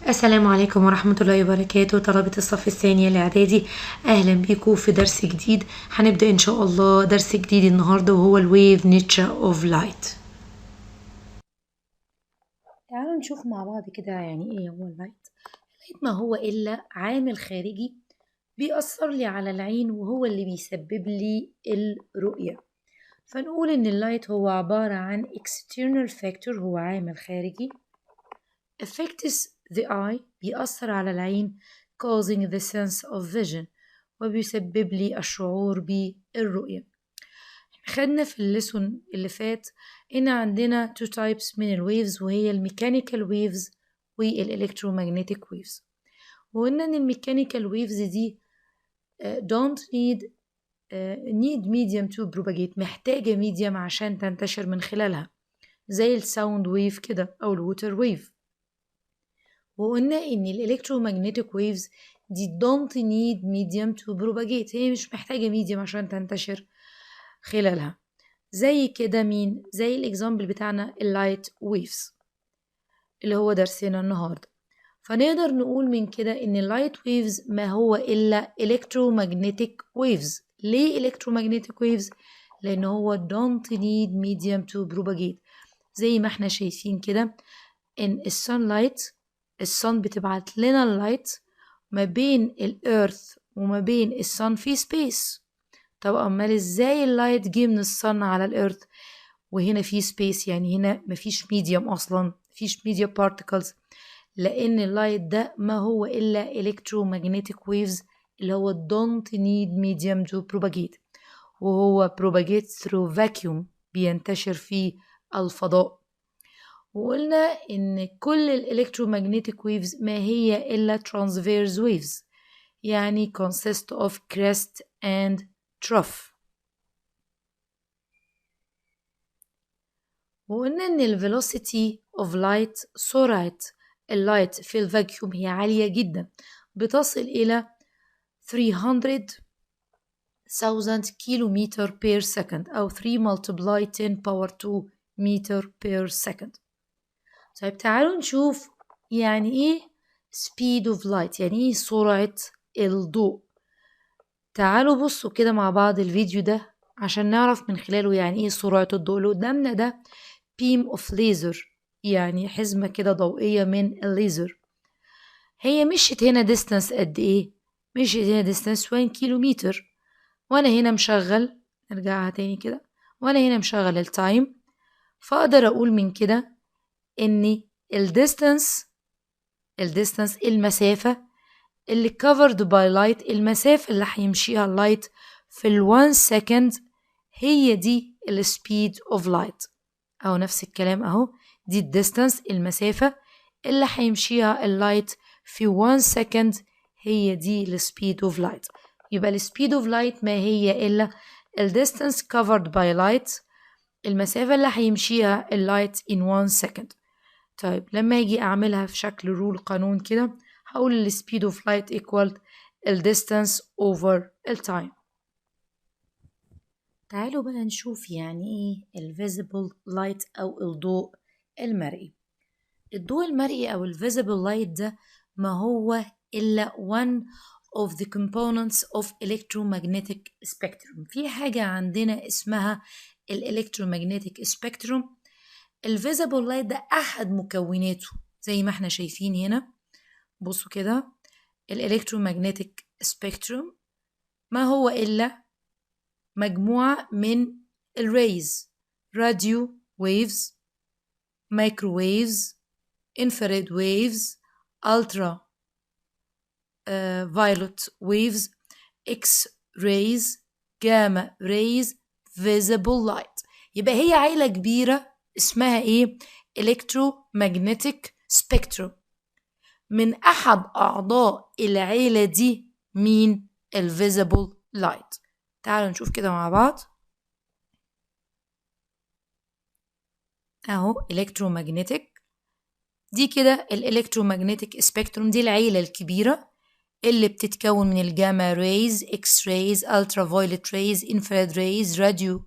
السلام عليكم ورحمة الله وبركاته، طلبة الصف الثاني الإعدادي. أهلا بيكم في درس جديد. هنبدأ إن شاء الله درس جديد النهاردة وهو الويف نيتشر أوف لايت. تعالوا نشوف مع بعض كده يعني إيه هو اللايت. اللايت ما هو إلا عامل خارجي بيأثر لي على العين وهو اللي بيسبب لي الرؤية. فنقول إن اللايت هو عبارة عن external factor، هو عامل خارجي affects the eye، بيأثر على العين causing the sense of vision، وبيسبب لي الشعور بالرؤية. خدنا في الليسون اللي فات إن عندنا two types من الويفز، وهي الميكانيكال ويفز والإلكترومagnetic ويفز. وقلنا إن الميكانيكال ويفز دي don't need medium to propagate، محتاجة medium عشان تنتشر من خلالها، زي الساوند ويف كده أو الووتر ويف. وقلنا إن الإلكترومagnetic ويفز دي don't need medium to propagate، هي مش محتاجة medium عشان تنتشر خلالها. زي كده مين؟ زي الإكزامبل بتاعنا اللايت ويفز اللي هو درسنا النهاردة. فنقدر نقول من كده إن اللايت ويفز ما هو إلا إلكترومagnetic ويفز. ليه إلكترومagnetic ويفز؟ لأن هو don't need medium to propagate. زي ما احنا شايفين كده إن الصن بتبعت لنا اللايت ما بين الأرث وما بين الصن في سبيس. طب أمال إزاي اللايت جه من الصن على الأرث وهنا في سبيس؟ يعني هنا مفيش ميديوم أصلا، مفيش ميديا بارتكلز، لأن اللايت ده ما هو إلا electromagnetic waves اللي هو don't need medium to propagate، وهو propagate through vacuum، بينتشر في الفضاء. وقلنا إن كل الإلكترومagnetic waves ما هي إلا transverse waves، يعني consist of crest and trough. وقلنا إن ال velocity of light، سرعة اللايت في الفاكيوم هي عالية جدا، بتصل إلى 300,000 كيلومتر per second أو 3 multiply 10 power 2 meter per second. طيب تعالوا نشوف يعني إيه speed of light، يعني إيه سرعة الضوء. تعالوا بصوا كده مع بعض الفيديو ده عشان نعرف من خلاله يعني إيه سرعة الضوء. اللي قدامنا ده beam of laser، يعني حزمة كده ضوئية من الليزر. هي مشيت هنا distance قد إيه؟ مشيت هنا distance 1 كيلومتر، وأنا هنا مشغل، نرجعها تاني كده، وأنا هنا مشغل التايم. فأقدر أقول من كده إن الديستانس المسافة اللي covered by light، المسافة اللي هيمشيها اللايت في ال 1 second، هي دي ال speed of light. أو نفس الكلام أهو، دي الديستانس المسافة اللي هيمشيها اللايت في 1 second، هي دي ال speed of light. يبقى ال speed of light ما هي إلا ال distance covered by light، المسافة اللي هيمشيها اللايت in 1 second. طيب لما يجي أعملها في شكل رول، قانون كده، هقول ال speed of light equal ال distance over ال time. تعالوا بقى نشوف يعني ايه ال visible light أو الضوء المرئي. الضوء المرئي أو ال visible light ده ما هو إلا one of the components of electromagnetic spectrum. في حاجة عندنا اسمها ال electromagnetic spectrum. ال visible light ده أحد مكوناته زي ما احنا شايفين هنا. بصوا كده، ال electromagnetic spectrum ما هو إلا مجموعة من الريز، راديو ويفز، مايكروويفز، infrared waves، ultra violet waves، X rays، gamma rays، visible light. يبقى هي عيلة كبيرة اسمها ايه؟ electromagnetic spectrum. من أحد أعضاء العيلة دي مين؟ ال visible light. تعالوا نشوف كده مع بعض اهو electromagnetic. دي كده الالكترومagnetic سبيكتروم، دي العيلة الكبيرة اللي بتتكون من الجاما ريز، اكس ريز، الترا فايولت ريز، انفراد ريز، راديو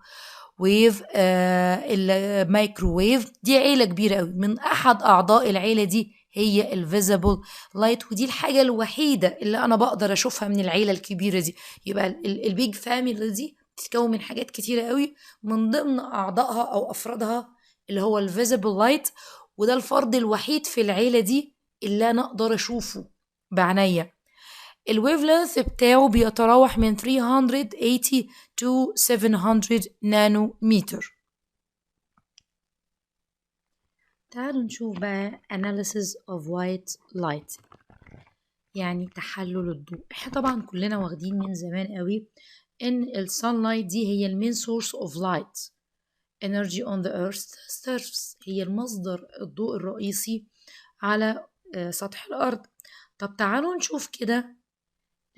ويف، الميكروويف. دي عيلة كبيرة قوي. من أحد أعضاء العيلة دي هي الفيزيبل لايت، ودي الحاجة الوحيدة اللي أنا بقدر أشوفها من العيلة الكبيرة دي. يبقى البيج فاميلي دي بتتكون من حاجات كتيرة قوي، من ضمن أعضائها أو أفرادها اللي هو الفيزيبل لايت، وده الفرد الوحيد في العيلة دي اللي أنا أقدر أشوفه بعناية. الويف لينث بتاعه بيتراوح من 380 to 700 نانومتر. تعالوا نشوف بقى analysis of white light، يعني تحلل الضوء. احنا طبعا كلنا واخدين من زمان قوي ان ال sunlight دي هي المين source of light energy on the earth surface، هي المصدر الضوء الرئيسي على سطح الأرض. طب تعالوا نشوف كده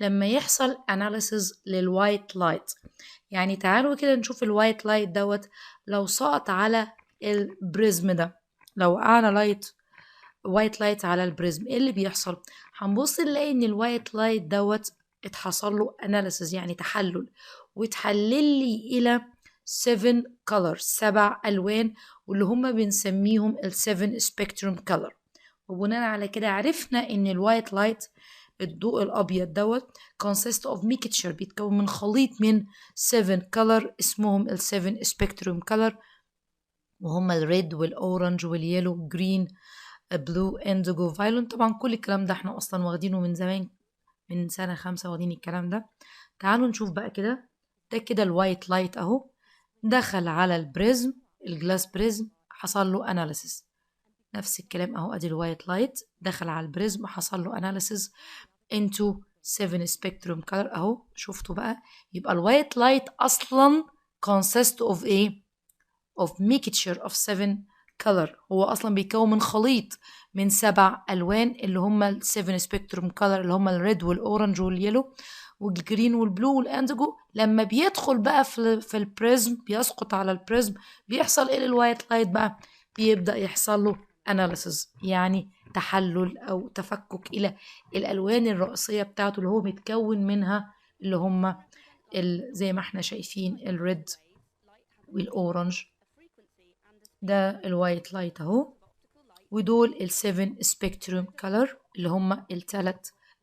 لما يحصل analysis للوايت لايت، يعني تعالوا كده نشوف الوايت لايت دوت لو سقط على البريزم ده، لو وقعنا وايت لايت على البريزم ايه اللي بيحصل؟ هنبص نلاقي ان الوايت لايت دوت اتحصل له analysis يعني تحلل، وتحلل لي الى 7 colors 7 الوان، واللي هم بنسميهم ال 7 spectrum color. وبناء على كده عرفنا ان الوايت لايت الضوء الابيض دوت consist of mixture بيتكون من خليط من 7 color اسمهم ال 7 spectrum color، وهم الريد والاورنج واليلو جرين بلو انديجو فايلون. طبعا كل الكلام ده احنا اصلا واخدينه من زمان، من سنة 5 واخدين الكلام ده. تعالوا نشوف بقى كده، ده كده الوايت لايت اهو دخل على البريزم الجلاس بريزم حصل له اناليسيس، نفس الكلام اهو ادي الوايت لايت دخل على البريزم حصل له اناليسيس into 7 spectrum color اهو شفتوا بقى. يبقى الوايت لايت اصلا consist of ايه؟ of mixture of 7 color، هو اصلا بيكون من خليط من 7 الوان اللي هم ال 7 spectrum color اللي هم الريد والاورنج واليلو والجرين والبلو والاندجو. لما بيدخل بقى في البريزم بيسقط على البريزم بيحصل ايه للوايت لايت بقى؟ بيبدأ يحصل له analysis يعني تحلل او تفكك الى الالوان الرئيسيه بتاعته اللي هو متكون منها، اللي هم زي ما احنا شايفين الريد والاورنج، ده الوايت لايت اهو، ودول ال7 سبيكتروم كلر اللي هم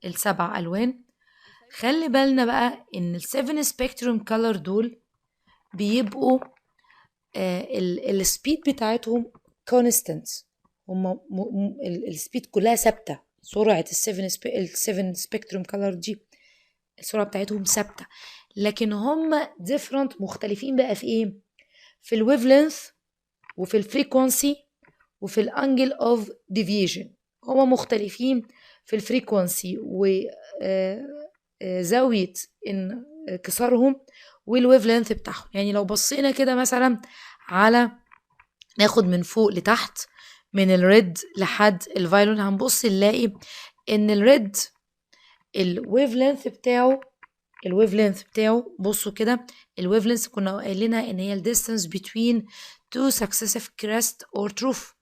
السبع الوان. خلي بالنا بقى ان ال7 سبيكتروم كلر دول بيبقوا السبيد بتاعتهم كونستنت، هم السبيد كلها ثابته، سرعه ال7 سبيكتروم كلر دي السرعه بتاعتهم ثابته، لكن هم ديفرنت مختلفين بقى في ايه؟ في الويف لينث وفي الفريكونسي وفي الانجل اوف ديفيجن. هما مختلفين في الفريكونسي وزاويه انكسارهم والويف لينث بتاعهم. يعني لو بصينا كده مثلا على ناخد من فوق لتحت من الريد لحد الفايلون، هنبص نلاقي ان الريد الويف لينث بتاعه بصوا كده، الويف لينث كنا قايلينها ان هي الديستانس between two successive crest or trough.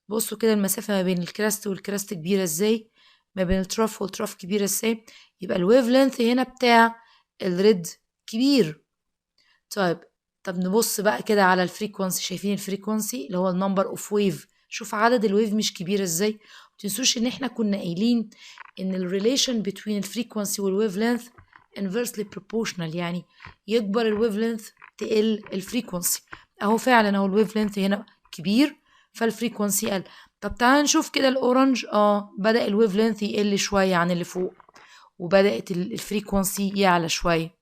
بصوا كده المسافة ما بين الكراست والكراست كبيرة ازاي، ما بين التراف والتراف كبيرة ازاي. يبقى الويف لينث هنا بتاع الريد كبير. طب نبص بقى كده على الفريكونسي، شايفين الفريكونسي اللي هو النمبر اوف ويف، شوف عدد الويف مش كبير ازاي. متنسوش ان احنا كنا قايلين ان الريليشن بين الفريكونسي والويف لينث inversely proportional، يعني يكبر الويف لينث تقل الفريكونسي. اهو فعلا اهو الويف لينث هنا كبير فالفريكونسي قل. طب تعال نشوف كده الاورنج، بدأ الويف لينث يقل شوية عن اللي فوق وبدأت الفريكونسي يعلى شوية.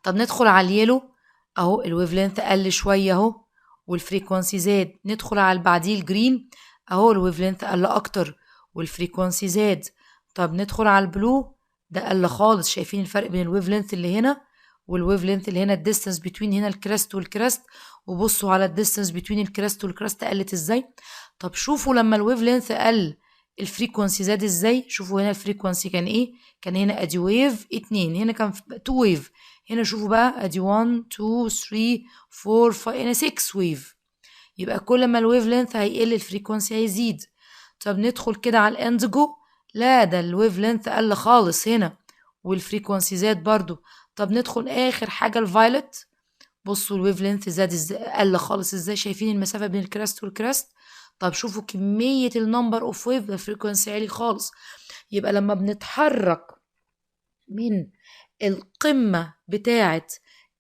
طب ندخل على اليلو اهو الويف لينث قل شوية اهو والفريكونسي زاد. ندخل على بعديه الجرين اهو الويف لينث قل اكتر والفريكونسي زاد. طب ندخل على البلو ده قل خالص، شايفين الفرق بين الويف لينث اللي هنا والويف لينث اللي هنا، الديستانس بين هنا الكريست والكريست، وبصوا على الديستانس بين الكريست والكريست قلت ازاي. طب شوفوا لما الويف لينث قل الفريكونسي زاد ازاي. شوفوا هنا الفريكونسي كان ايه؟ كان هنا ادي ويف 2، هنا كان 2 ويف، هنا شوفوا بقى ادي 1 2 3 4 5 هنا 6 ويف. يبقى كل ما الويف لينث هيقل الفريكونسي هيزيد. طب ندخل كده على الاندجو، لا ده الويف لينث قل خالص هنا والفريكونسي زاد برضو. طب ندخل اخر حاجه الفايلت، بصوا الويف لينث زاد ازاي، قل خالص ازاي، شايفين المسافه بين الكراست والكراست. طب شوفوا كمية النمبر اوف ويف، ده فريكونسي عالي خالص. يبقى لما بنتحرك من القمة بتاعة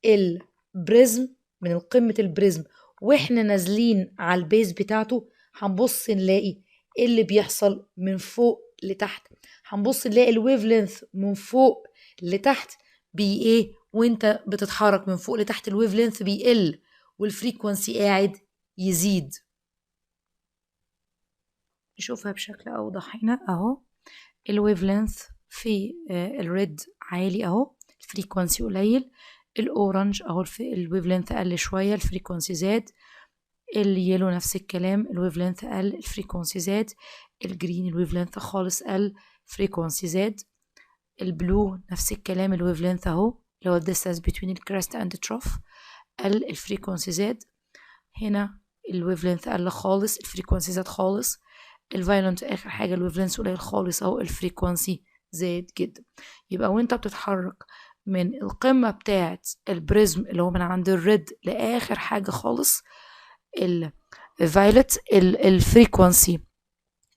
البريزم، من قمة البريزم واحنا نازلين على البيز بتاعته، هنبص نلاقي ايه اللي بيحصل من فوق لتحت. هنبص نلاقي الويف لينث من فوق لتحت ايه، وانت بتتحرك من فوق لتحت الويف لينث بيقل والفريكونسي قاعد يزيد. نشوفها بشكل اوضح هنا اهو. الويف لينث في الريد عالي اهو، الفريكونسي قليل. الاورنج اهو الويف لينث قل شويه، الفريكونسي زاد. اليلو نفس الكلام، الويف لينث قل، الفريكونسي زاد. الجرين الويف لينث خالص قل، فريكونسي زاد. البلو نفس الكلام، الويف لينث اهو اللي هو distance between الكريست اند trough قل، الفريكونسي زاد. هنا الويف لينث قل خالص، الفريكونسي زاد خالص. الفايلنت اخر حاجه الويف لينث قليل خالص اهو، الفريكونسي زاد جدا. يبقى وانت بتتحرك من القمه بتاعه البريزم اللي هو من عند الريد لاخر حاجه خالص الفايلت، الفريكونسي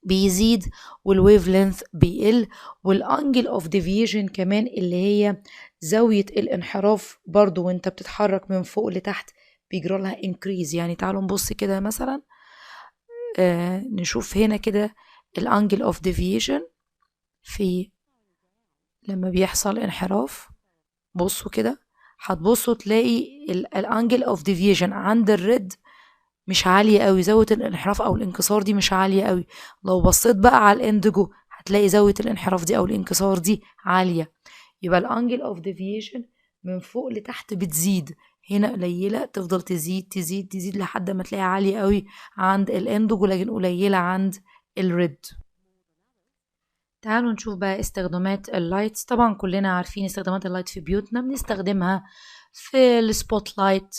بيزيد والويف لينث بيقل. والانجل اوف ديفيجن كمان اللي هي زاويه الانحراف برضو وانت بتتحرك من فوق لتحت بيجرى لها انكريز. يعني تعالوا نبص كده مثلا، نشوف هنا كده الانجل اوف ديفيجن في لما بيحصل انحراف. بصوا كده، هتبصوا تلاقي الانجل اوف ديفيجن عند الريد مش عالية قوي، زاوية الانحراف او الانكسار دي مش عالية قوي. لو بصيت بقى على الاندجو هتلاقي زاوية الانحراف دي او الانكسار دي عالية. يبقى الانجل اوف ديفيجن من فوق لتحت بتزيد، هنا قليلة تفضل تزيد تزيد تزيد لحد ما تلاقيها عالية قوي عند الاندجو لكن قليلة عند الريد. تعالوا نشوف بقى استخدامات اللايتس. طبعا كلنا عارفين استخدامات اللايت في بيوتنا، بنستخدمها في السبوت لايت،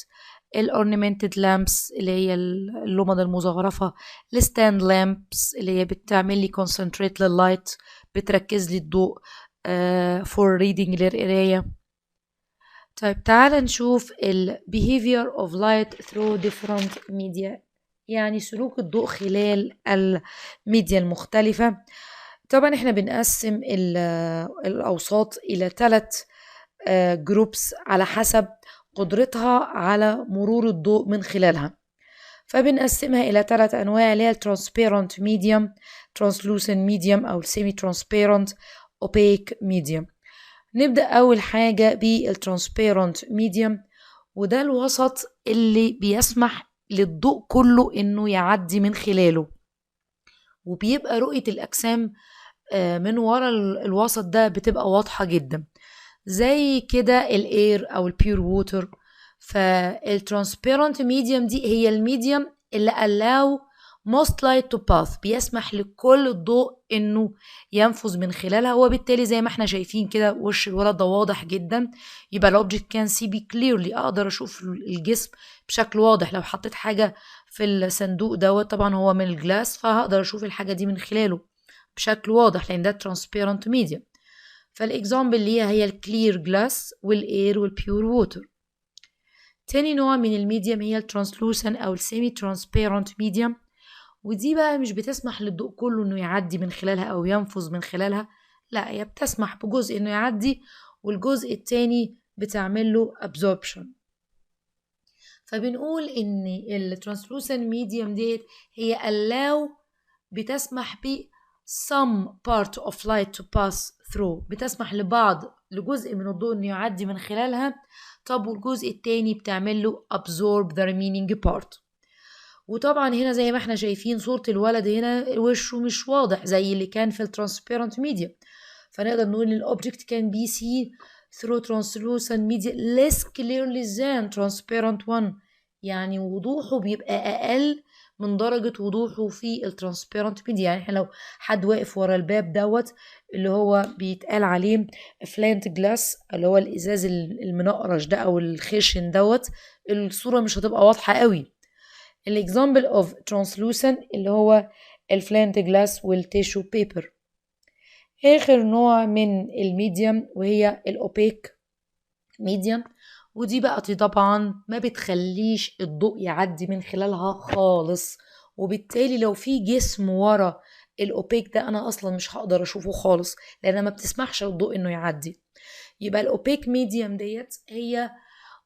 الاورنمنتد لامبس اللي هي اللمض المزخرفة، الستاند لامبس اللي هي بتعمل لي كونسنتريت لللايت، بتركز لي الضوء فور ريدنج للقراية. طيب تعال نشوف ال behavior of light through different media، يعني سلوك الضوء خلال الميديا المختلفة. طبعا احنا بنقسم الأوساط إلى 3 جروبس على حسب قدرتها على مرور الضوء من خلالها، فبنقسمها إلى 3 أنواع اللي هي transparent medium، translucent medium أو semi transparent، opaque medium. نبدأ أول حاجة بالtransparent medium، وده الوسط اللي بيسمح للضوء كله إنه يعدي من خلاله، وبيبقى رؤية الأجسام من ورا الوسط ده بتبقى واضحة جدا، زي كده الاير او البيور ووتر. فالترانسبيرنت ميديوم دي هي الميديوم اللي allow most light to pass، بيسمح لكل الضوء انه ينفذ من خلالها، وبالتالي زي ما احنا شايفين كده وش الولد ده واضح جدا. يبقى الاوبجكت كان سي بي كليرلي، اقدر اشوف الجسم بشكل واضح. لو حطيت حاجة في الصندوق دوت، طبعا هو من الجلاس، فهقدر اشوف الحاجة دي من خلاله بشكل واضح لان ده ترانسبيرنت ميديوم. فالإكزامبل اللي هي الكلير جلاس والإير والبيور ووتر. تاني نوع من الميديم هي الترانسلوسن أو السيمي ترانسبيرنت ميديم، ودي بقى مش بتسمح للضوء كله إنه يعدي من خلالها أو ينفذ من خلالها، لا هي بتسمح بجزء إنه يعدي والجزء التاني بتعمل له absorption. فبنقول إن الترانسلوسن ميديم ديت هي allow، بتسمح ب some part of light to pass through، بتسمح لجزء من الضوء انه يعدي من خلالها. طب والجزء التاني بتعمل له absorb the remaining part. وطبعا هنا زي ما احنا شايفين صورة الولد هنا وشه مش واضح زي اللي كان في الترانسبيرنت ميديا، فنقدر نقول ان الاوبجكت can be seen through translucent media less clearly than transparent one، يعني وضوحه بيبقى اقل من درجة وضوحه في الترانسبيرنت ميديا. يعني احنا لو حد واقف ورا الباب دوت اللي هو بيتقال عليه فلانت جلاس اللي هو الازاز المنقرش ده او الخشن دوت، الصورة مش هتبقى واضحة قوي. الاكزامبل اوف ترانسلوسن اللي هو الفلانت جلاس والتيشو بيبر. اخر نوع من الميديم وهي الاوبيك ميديم، ودي بقى طبعا ما بتخليش الضوء يعدي من خلالها خالص، وبالتالي لو في جسم ورا الاوبيك ده انا اصلا مش هقدر اشوفه خالص، لان ما بتسمحش للضوء انه يعدي. يبقى الاوبيك ميديم ديت هي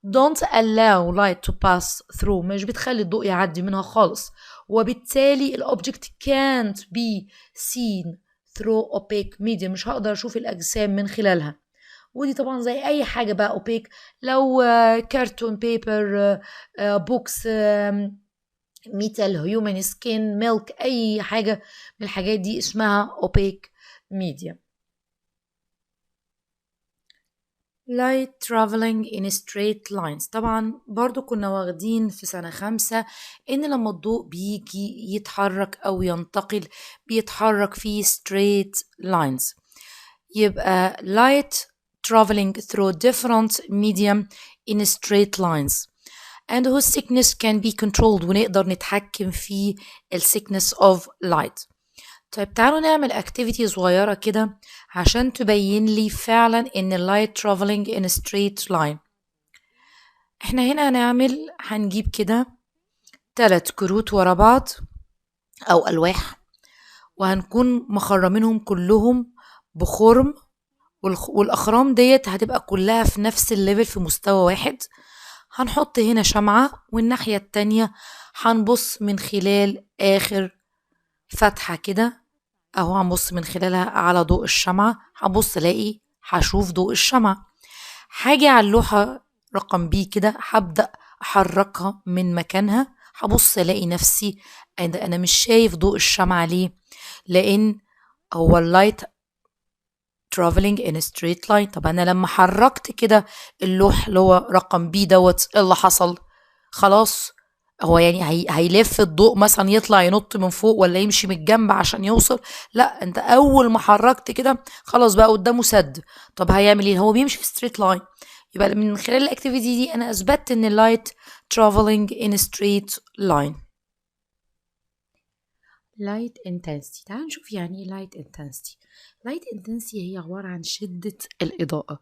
don't allow light to pass through، مش بتخلي الضوء يعدي منها خالص، وبالتالي الأوبجكت can't be seen through opaque medium، مش هقدر أشوف الأجسام من خلالها. ودي طبعا زي أي حاجة بقى opaque، لو كرتون بيبر، بوكس، ميتال، هيومن سكين، ميلك، أي حاجة من الحاجات دي اسمها opaque medium. light traveling in straight lines، طبعا برضو كنا واخدين في سنة 5 ان لما الضوء بيجي يتحرك او ينتقل بيتحرك في straight lines. يبقى light traveling through different medium in straight lines and whose thickness can be controlled، ونقدر نتحكم في ال thickness of light. طيب تعالوا نعمل activity صغيرة كده عشان تبين لي فعلا ان light traveling in a straight line. احنا هنا هنجيب كده 3 كروت ورا بعض او ألواح، وهنكون مخرمينهم كلهم بخرم، والأخرام ديت هتبقى كلها في نفس الليفل في مستوى واحد. هنحط هنا شمعة، والناحية التانية هنبص من خلال آخر فتحة كده اهو، هنبص من خلالها على ضوء الشمعة، هشوف ضوء الشمعة. هاجي على اللوحة رقم بي كده، هبدأ احركها من مكانها، هبص الاقي نفسي انا مش شايف ضوء الشمعة. ليه؟ لان هو اللايت traveling in a straight line. طب انا لما حركت كده اللوح اللي هو رقم بي دوت، ايه اللي حصل؟ خلاص هو يعني هيلف الضوء مثلا، يطلع ينط من فوق ولا يمشي من الجنب عشان يوصل؟ لا، انت اول ما حركت كده خلاص بقى قدامه سد. طب هيعمل ايه؟ هو بيمشي في ستريت لاين. يبقى من خلال الاكتيفيتي دي انا اثبتت ان اللايت traveling in a straight line. light intensity، تعالوا نشوف يعني ايه light intensity. light intensity هي عبارة عن شدة الإضاءة.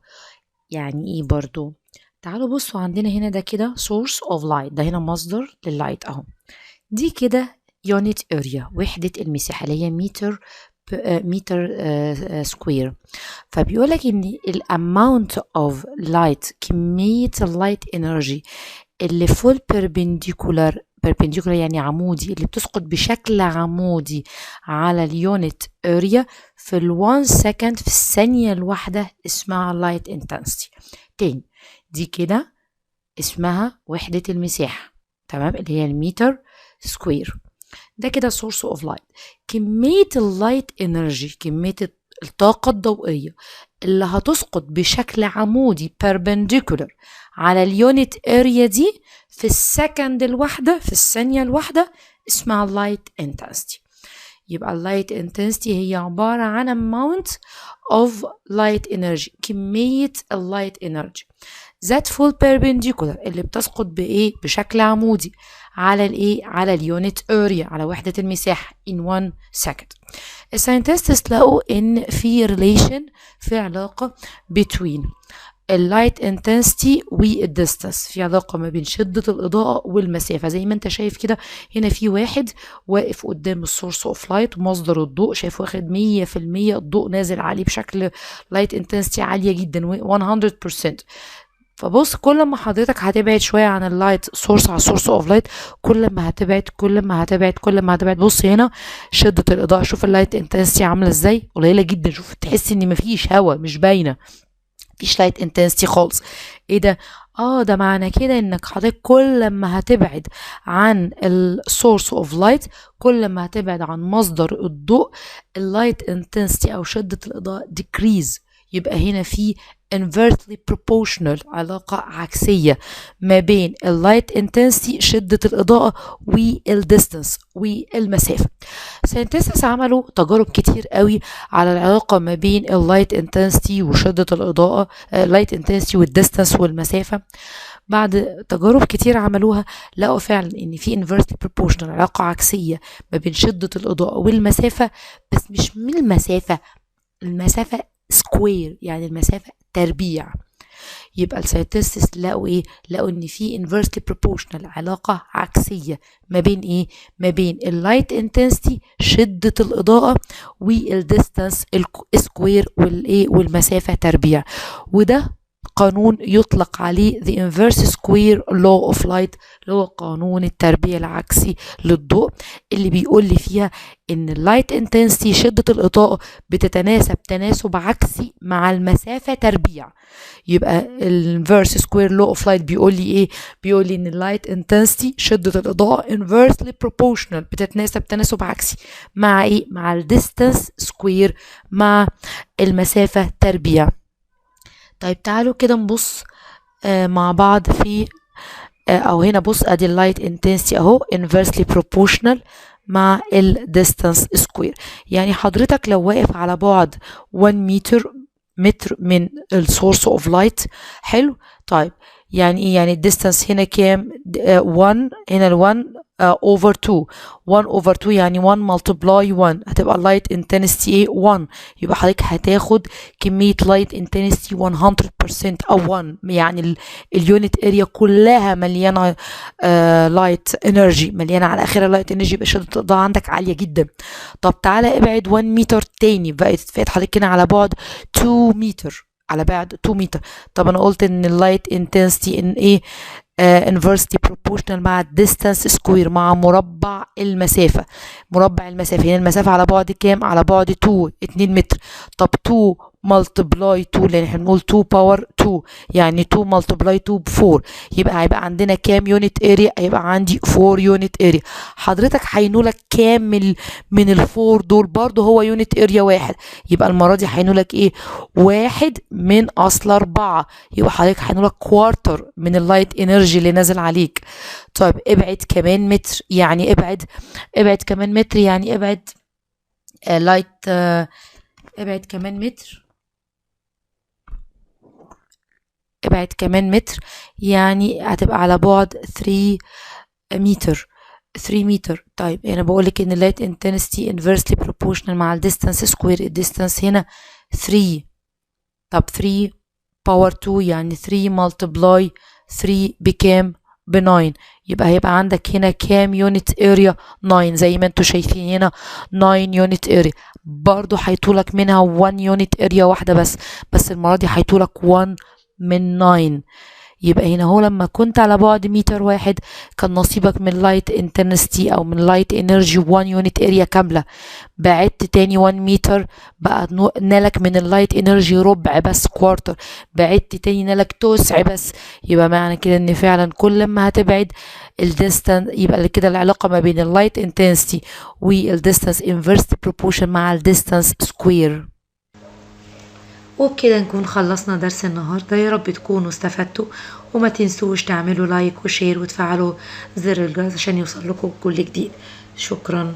يعني ايه برضو؟ تعالوا بصوا عندنا هنا ده كده source of light، ده هنا مصدر لللايت اهو. دي كده unit area، وحدة المساحة اللي هي متر سكوير. فبيقولك ان ال amount of light، كمية اللايت energy اللي full perpendicular يعني عمودي، اللي بتسقط بشكل عمودي على اليونت اريا في ال1 second، في الثانية الواحدة، اسمها light intensity. تاني، دي كده اسمها وحدة المساحة، تمام، اللي هي المتر سكوير. ده كده source of light. كمية اللايت انرجي، كمية الطاقة الضوئية اللي هتسقط بشكل عمودي perpendicular على اليونت اريا دي في السكند الواحدة، في الثانية الواحدة، اسمها light intensity. يبقى light intensity هي عبارة عن amount of light energy، كمية اللايت energy that full perpendicular، اللي بتسقط بإيه؟ بشكل عمودي على الإيه؟ على اليونت اريا، على وحدة المساحة in 1 second. الساينتستس لقوا إن في relation، في علاقة between اللايت انتنسيتي والديستانس، في علاقة ما بين شدة الإضاءة والمسافة. زي ما انت شايف كده، هنا في واحد واقف قدام السورس اوف لايت، مصدر الضوء، شايف واخد 100% الضوء نازل عليه بشكل لايت انتنسيتي عالية جدا 100%. فبص، كل ما حضرتك هتبعد شويه عن اللايت سورس، على السورس اوف لايت، كل ما هتبعد. بص هنا شده الاضاءه، شوف اللايت انتنسيتي عامله ازاي، قليله جدا. شوف، تحس ان مفيش هوا، مش باينه، مفيش لايت انتنسيتي خالص. ايه ده؟ ده معنى كده انك حضرتك كل ما هتبعد عن السورس اوف لايت، كل ما هتبعد عن مصدر الضوء، اللايت انتنسيتي او شده الاضاءه decrease. يبقى هنا في inversely proportional، علاقة عكسية ما بين اللايت انتنسيتي، شدة الإضاءة، والديستانس، والمسافة. ساينتستس عملوا تجارب كتير قوي على العلاقة ما بين اللايت انتنسيتي وشدة الإضاءة، اللايت انتنسيتي والديستانس والمسافة. بعد تجارب كتير عملوها، لقوا فعلا ان في inversely proportional، علاقة عكسية ما بين شدة الإضاءة والمسافة، بس مش من المسافة سكوير، يعني المسافة تربيع. يبقى الساينتستس لقوا ايه؟ لقوا ان في inversely proportional، علاقة عكسية ما بين ايه؟ ما بين اللايت انتنسيتي شدة الإضاءة والديستانس سكوير والايه والمسافة تربيع. وده قانون يطلق عليه the inverse square law of light، اللي هو قانون التربيع العكسي للضوء، اللي بيقول لي فيها ان اللايت انتنسيتي شدة الإضاءة بتتناسب تناسب عكسي مع المسافة تربيع. يبقى الانفيرس سكوير لو اوف لايت بيقول لي ايه؟ بيقول لي ان اللايت انتنسيتي شدة الإضاءة inversely proportional، بتتناسب تناسب عكسي مع ايه؟ مع الديستانس سكوير، مع المسافة تربيع. طيب تعالوا كده نبص مع بعض في او هنا بص ادي اللايت انتنسيتي اهو inversely proportional مع الديستانس سكوير. يعني حضرتك لو واقف على بعد 1 متر من السورس اوف لايت، حلو. طيب يعني ايه؟ يعني الديستانس هنا كام؟ 1 هنا ال 1 over 2، 1 over 2 يعني 1 multiply 1 هتبقى اللايت انتنسيتي ايه؟ 1. يبقى حضرتك هتاخد كمية لايت انتنسيتي 100% او 1، يعني اليونت اريا كلها مليانة لايت انرجي، مليانة على اخرها لايت انرجي، يبقى شدة الإضاءة عندك عالية جدا. طب تعالى ابعد 1 متر تاني، بقت حضرتك هنا على بعد 2 متر، على بعد 2 متر. طب انا قلت ان اللايت انتنسيتي ان ايه؟ inversely proportional مع الديستانس سكوير، مع مربع المسافة. مربع المسافة هنا المسافة على بعد كام؟ على بعد 2 متر. طب 2 multiply 2، لان احنا بنقول 2 باور 2، يعني 2 multiply 2 ب 4. يبقى هيبقى عندنا كام يونت اريا؟ هيبقى عندي 4 يونت اريا. حضرتك هينولك كام من الفور دول؟ برضه هو يونت اريا واحد. يبقى المرة دي هينولك ايه؟ 1 من اصل 4. يبقى حضرتك هينولك كوارتر من اللايت انرجي اللي نازل عليك. طيب ابعد كمان متر، يعني ابعد كمان متر، يعني ابعد لايت ابعد كمان متر، ابعد كمان متر، يعني هتبقى على بعد 3 متر. 3 متر. طيب انا بقول لك ان اللايت انتنسيتي inversely proportional مع الديستانس سكوير، الديستانس هنا 3. طب 3 باور 2 يعني 3 multiply 3 بكام؟ ب 9. يبقى هيبقى عندك هنا كام يونت اريا؟ 9. زي ما انتوا شايفين هنا 9 يونت اريا. برضو هيطولك منها 1 يونت اريا واحدة بس المرة دي هيطولك 1 من 9. يبقى هنا هو لما كنت على بعد متر واحد كان نصيبك من لايت انتنسيتي او من لايت انرجي 1 يونت اريا كاملة. بعدت تاني 1 متر بقى نالك من اللايت انرجي ربع بس، كوارتر. بعدت تاني نالك تسع بس. يبقى معنى كده ان فعلا كل ما هتبعد الديستانس، يبقى كده العلاقة ما بين اللايت انتنسيتي والديستانس انفيرس بروبورشن مع الديستانس سكوير. وبكده نكون خلصنا درس النهاردة. يا رب تكونوا استفدتوا، وما تنسوش تعملوا لايك وشير وتفعلوا زر الجرس عشان يوصل لكم كل جديد. شكرا.